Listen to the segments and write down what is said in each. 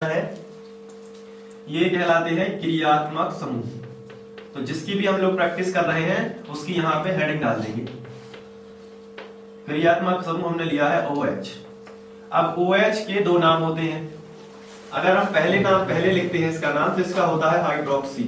है ये कहलाते हैं क्रियात्मक समूह। तो जिसकी भी हम लोग प्रैक्टिस कर रहे हैं उसकी यहाँ पे हेडिंग डाल देंगे। क्रियात्मक समूह हमने लिया है OH। अब OH के दो नाम होते हैं। अगर हम पहले नाम पहले लिखते हैं इसका नाम, तो इसका होता है हाइड्रोक्सी।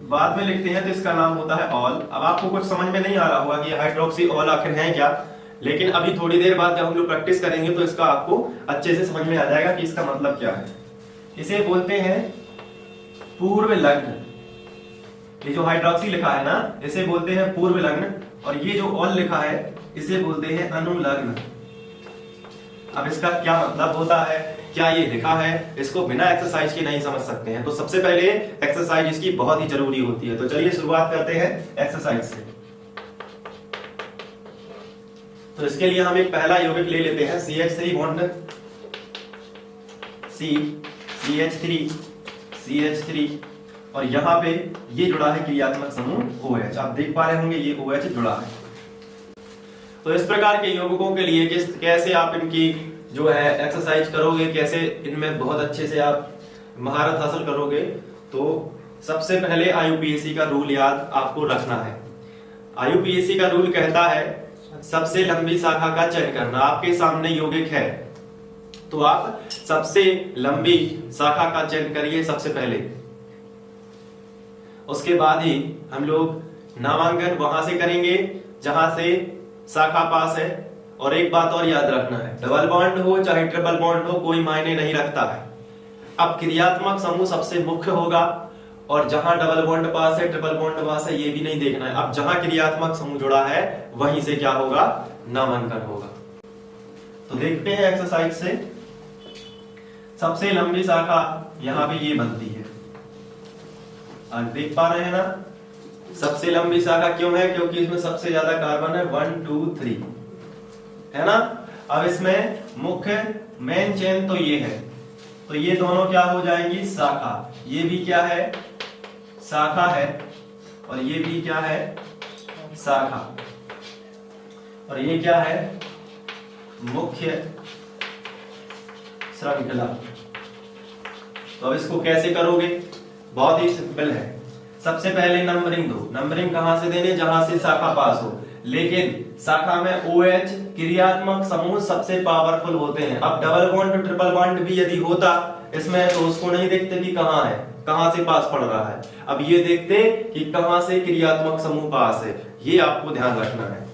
बाद में लिखते हैं तो इसका नाम होता है ऑल। अब आपको कुछ समझ में नहीं आ रहा होगा कि हाइड्रोक्सी ऑल आखिर है क्या, लेकिन अभी थोड़ी देर बाद जब हम लोग प्रैक्टिस करेंगे तो इसका आपको अच्छे से समझ में आ जाएगा कि इसका मतलब क्या है। इसे बोलते हैं पूर्व लग्न। ये जो हाइड्रोक्सी लिखा है ना, इसे बोलते हैं पूर्व लग्न, और ये जो ऑल लिखा है इसे बोलते हैं अनुलग्न। अब इसका क्या मतलब होता है, क्या ये लिखा है, इसको बिना एक्सरसाइज के नहीं समझ सकते हैं। तो सबसे पहले एक्सरसाइज इसकी बहुत ही जरूरी होती है। तो चलिए शुरुआत करते हैं एक्सरसाइज से। तो इसके लिए हम एक पहला यौगिक ले लेते हैं CH3 बॉन्ड CH3 और यहाँ पे ये जुड़ा है क्रियात्मक समूह OH। आप देख पा रहे होंगे ये OH जुड़ा है। तो इस प्रकार के यौगिकों के लिए कैसे आप इनकी जो है एक्सरसाइज करोगे, कैसे इनमें बहुत अच्छे से आप महारत हासिल करोगे, तो सबसे पहले IUPAC का रूल याद आपको रखना है। IUPAC का रूल कहता है सबसे लंबी शाखा का चयन करना। आपके सामने यौगिक है तो आप सबसे लंबी शाखा का चयन करिए सबसे पहले। उसके बाद ही हम लोग नामांकन वहां से करेंगे जहां से शाखा पास है। और एक बात और याद रखना है, डबल बॉन्ड हो चाहे ट्रिपल बॉन्ड हो कोई मायने नहीं रखता है। अब क्रियात्मक समूह सबसे मुख्य होगा, और जहां डबल बॉन्ड पास है ट्रिपल बॉन्ड पास है ये भी नहीं देखना है। अब जहां क्रियात्मक समूह जुड़ा है वहीं से क्या होगा, नामांकन होगा। तो देखते हैं एक्सरसाइज से। सबसे लंबी शाखा यहाँ पे ये बनती है, आप देख पा रहे हैं ना। सबसे लंबी शाखा क्यों है, क्योंकि इसमें सबसे ज्यादा कार्बन है, 1 2 3 है ना। अब इसमें मुख्य मेन चेन तो ये है, तो ये दोनों क्या हो जाएंगी, शाखा। ये भी क्या है, शाखा है, और ये भी क्या है, शाखा। और ये क्या है, मुख्य श्रृंखला। तो अब इसको कैसे करोगे, बहुत ही सिंपल है। सबसे पहले नंबरिंग दो। नंबरिंग कहां से देने, जहां से शाखा पास हो। लेकिन शाखा में OH क्रियात्मक समूह सबसे पावरफुल होते हैं। अब डबल बॉन्ड ट्रिपल बॉन्ड भी यदि होता इसमें तो उसको नहीं देखते कि कहां है, कहां से पास पड़ रहा है। अब ये देखते कि कहां से क्रियात्मक समूह पास है, ये आपको ध्यान रखना है।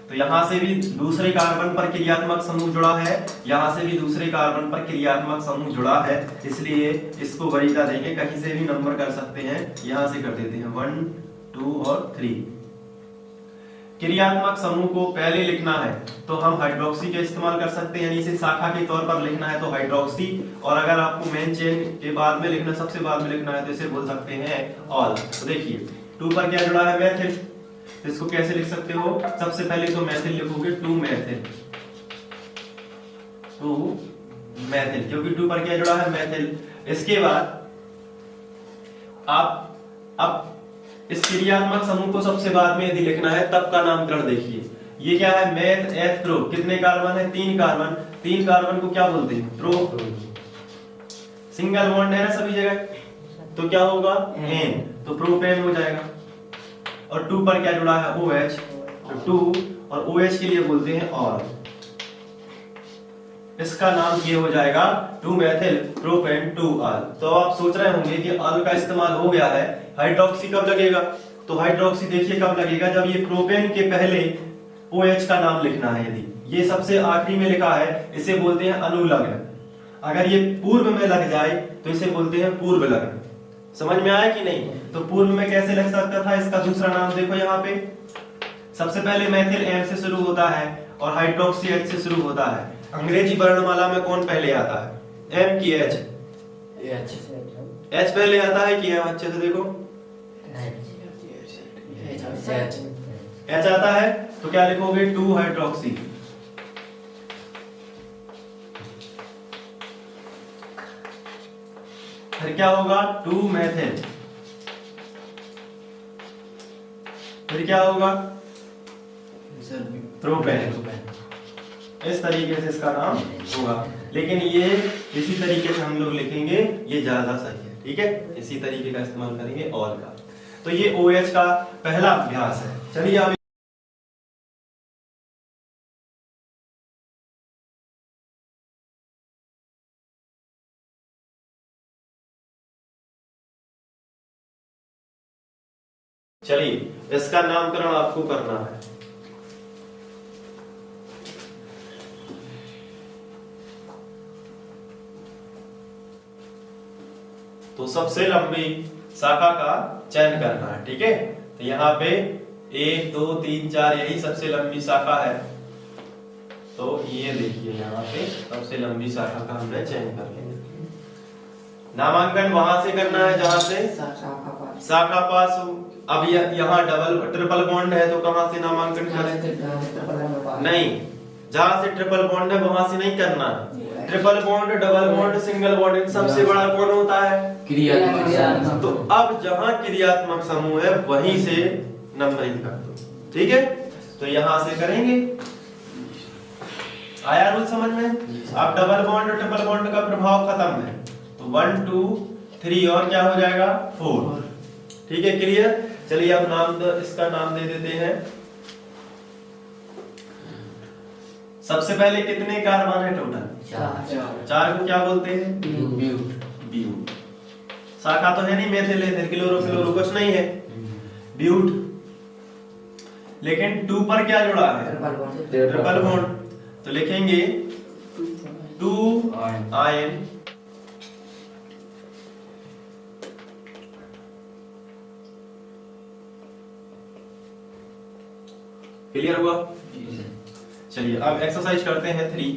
तो यहां से भी दूसरे कार्बन पर क्रियात्मक समूह जुड़ा है, यहां से भी दूसरे कार्बन पर क्रियात्मक समूह जुड़ा है, इसलिए इसको वरीयता देंगे। कहीं से भी नंबर कर सकते हैं, यहां से कर देते हैं 1 2 और 3। क्रियात्मक समूह को पहले लिखना है तो हम हाइड्रोक्सी का इस्तेमाल कर सकते हैं, यानी इसे शाखा के तौर पर लिखना है तो हाइड्रोक्सी। और अगर आपको मेन चेन के बाद में लिखना, सबसे बाद में लिखना है, तो इसे बोल सकते हैं ऑल। तो देखिए 2 पर क्या जुड़ा है, मेथिल। तो इसको कैसे लिख सकते हो, सबसे पहले तो मेथिल लिखोगे, 2 मेथिल, क्योंकि 2 पर क्या जुड़ा है, मेथिल। इसके बाद आप अब इस क्रियात्मक समूह को सबसे बाद में यदि लिखना है तब का नामकरण देखिए। ये क्या है, मेथ एथ प्रो। कितने कार्बन है, 3 कार्बन। 3 कार्बन को क्या बोलते हैं, प्रो। सिंगल बॉन्ड है ना सभी जगह, तो क्या होगा, एन, तो प्रोपेन हो जाएगा। और 2 पर क्या जुड़ा है, OH, तो 2 और OH के लिए बोलते हैं ऑल। इसका नाम ये हो जाएगा 2 मेथिल प्रोपेन 2 ऑल। तो आप सोच रहे होंगे कि ऑल का इस्तेमाल हो गया है, हाइड्रोक्सी कब लगेगा। तो हाइड्रोक्सी देखिए कब लगेगा, जब ये प्रोपेन के पहले OH का नाम लिखना है। यदि ये सबसे आखिरी में लिखा है इसे बोलते हैं अनुलग्न। अगर ये पूर्व में लग जाए तो इसे बोलते हैं पूर्व लग्न। समझ में आया कि नहीं। तो पूर्व में कैसे लग सकता था, इसका दूसरा नाम देखो यहाँ पे। सबसे पहले मेथिल M से शुरू होता है और हाइड्रोक्सी H से शुरू होता है। अंग्रेजी वर्णमाला में कौन पहले आता है, M की H? H पहले आता है कि M? अच्छे से देखो, H आता है। तो क्या लिखोगे, 2 हाइड्रोक्सी। फिर क्या होगा, 2 मेथिल। फिर क्या होगा, प्रोपेन। इस तरीके से इसका नाम होगा, लेकिन ये इसी तरीके से हम लोग लिखेंगे, ये ज्यादा सही है। ठीक है, इसी तरीके का इस्तेमाल करेंगे ऑल का। तो ये OH का पहला अभ्यास है। चलिए अब चलिए इसका नामकरण आपको करना है। तो सबसे लंबी शाखा का चयन करना है। ठीक है, तो यहाँ पे 1 2 3 4 यही सबसे लंबी शाखा है। तो ये देखिए यहाँ पे सबसे लंबी शाखा का हमने चयन कर लिया। नामांकन वहां से करना है जहां से शाखा पास हो। अब यहाँ डबल ट्रिपल बॉन्ड है तो कहां से नामांकन करें? नहीं, जहां से ट्रिपल बॉन्ड है वहां से नहीं करना। Triple bond, double bond, single bond, इन सबसे बड़ा कौन होता है? क्रियात्मक। तो अब जहां क्रियात्मक समूह है वहीं से नंबरिंग कर दो। ठीक है, तो यहां से करेंगे। आया रूल समझ में? अब डबल बॉन्ड ट्रिपल बॉन्ड का प्रभाव खत्म है, तो 1 2 3 और क्या हो जाएगा? 4। ठीक है, क्लियर? चलिए अब इसका नाम दे देते हैं। सबसे पहले कितने कार्बन है टोटल? 4 को क्या बोलते हैं? ब्यूट। शाखा तो है नहीं, मेथिल एथिल क्लोरो क्लोरो कुछ नहीं है, ब्यूट। लेकिन 2 पर क्या जुड़ा है? Triple bond. तो लिखेंगे 2 आयन क्लियर हुआ? चलिए अब एक्सरसाइज करते हैं 3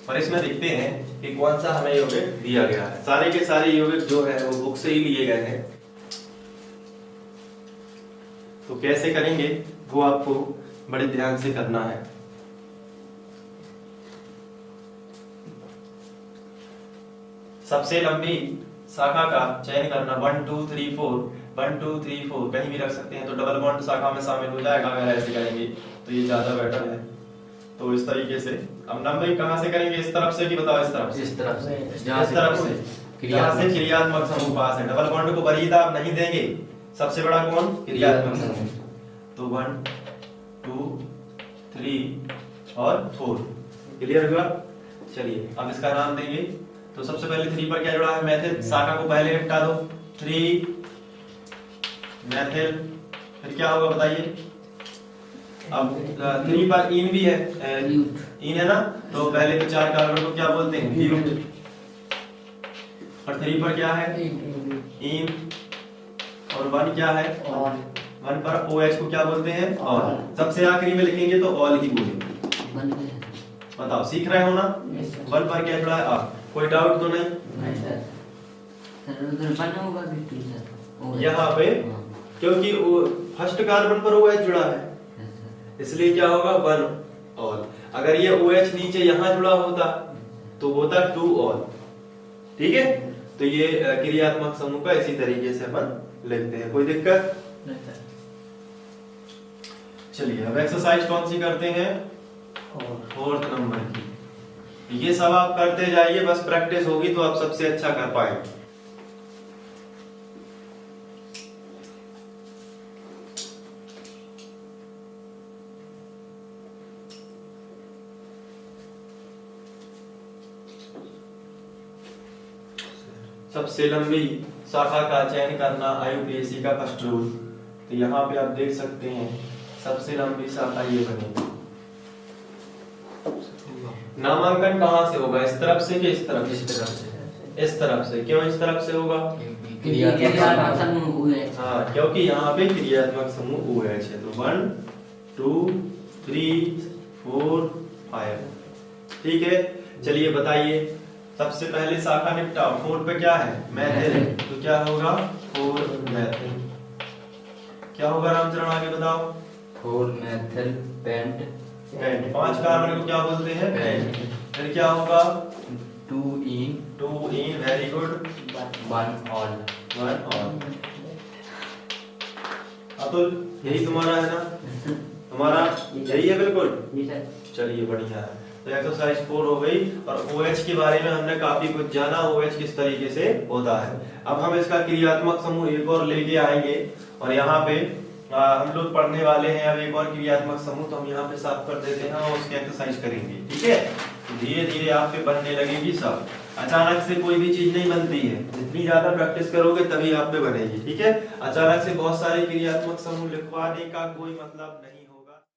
और इसमें देखते हैं कि कौन सा हमें यौगिक दिया गया है। सारे के सारे यौगिक जो है वो बुक से ही लिए गए हैं, तो कैसे करेंगे वो आपको बड़े ध्यान से करना है। सबसे लंबी शाखा का चयन करना, 1 2 3 4, 1 2 3 4 कहीं भी रख सकते हैं, तो डबल बॉन्ड शाखा में शामिल हो जाएगा। अगर ऐसे करेंगे तो ये ज्यादा बेटर है। तो इस तरीके से अब नंबरिंग कहां से करेंगे? इस तरफ से कि बताओ? इस तरफ से। इस तरफ से जहां से क्रियात्मक समूह पास है। डबल बॉन्ड को वरीयता आप नहीं देंगे, सबसे बड़ा कौन? क्रियात्मक समूह। तो 1 2 3 और 4 क्लियर हुआ? चलिए अब इसका नाम देंगे। तो सबसे पहले 3 पर क्या जुड़ा है? मेथिल। शाखा को पहले निपटा दो, 3 मेथिल। फिर क्या होगा बताइए? अब 3 पर इन भी है, इन है ना, तो पहले के 4 कार्बन को क्या बोलते हैं? ब्यूट। और 3 पर क्या है? इन। और 1 क्या है? 1 पर OH को क्या बोलते हैं? ऑल। सबसे आखिरी में लिखेंगे तो ऑल ही बोलेंगे। बताओ, सीख रहे हो ना? 1 पर क्या जुड़ा है? आप कोई डाउट तो नहीं सर? यहाँ पे क्योंकि फर्स्ट कार्बन पर OH जुड़ा है, इसलिए क्या होगा? 1 ऑल। अगर ये OH नीचे यहाँ जुड़ा होता तो होता 2 ऑल। ठीक है, तो ये क्रियात्मक समूह का इसी तरीके से अपन लिखते हैं। कोई दिक्कत नहीं? चलिए अब एक्सरसाइज कौन सी करते हैं? 4th नंबर की। ये सब आप करते जाइए, बस प्रैक्टिस होगी तो आप सबसे अच्छा कर पाएंगे। सबसे लंबी शाखा का चयन करना, IUPAC का फर्स्ट रूल। तो यहाँ पे आप देख सकते हैं सबसे लंबी शाखा ये बनेगी। नामांकन कहाँ से होगा? इस तरफ से कि इस तरफ? इस तरफ से। इस तरफ से। क्यों इस तरफ से होगा? क्रियात्मक समूह OH। हाँ, क्योंकि यहाँ पे क्रियात्मक समूह OH है। तो 1 2 3 4 5। ठीक है, चलिए बताइए सबसे पहले शाखा निपटाओ। 4 पे क्या है? मेथिल। तो क्या होगा? 4 मेथिल। क्या होगा रामचरण, आगे बताओ? 4 मेथिल पेंट। 5 कार्बन को क्या बोलते हैं? पेंट। फिर क्या होगा? 2 in. Very good. 1 all. Atul, यही तुम्हारा है ना? तुम्हारा यही है बिल्कुल। जी सर। चलिए बढ़िया है। तो एक्सरसाइज 4 हो गई और OH के बारे में हमने काफी कुछ जाना, OH किस तरीके से होता है। अब हम इसका क्रियात्मक समूह एक और लेके आएंगे और यहाँ पे हम लोग पढ़ने वाले हैं अब एक और क्रियात्मक समूह। तो हम यहाँ पे साफ कर देते हैं और उसकी एक्सरसाइज करेंगे, ठीक है। धीरे धीरे आप पे बनने लगेगी सब, अचानक से कोई भी चीज नहीं बनती है, जितनी ज्यादा प्रैक्टिस करोगे तभी आप पे बनेगी, ठीक है। अचानक से बहुत सारे क्रियात्मक समूह लिखवाने का कोई मतलब नहीं।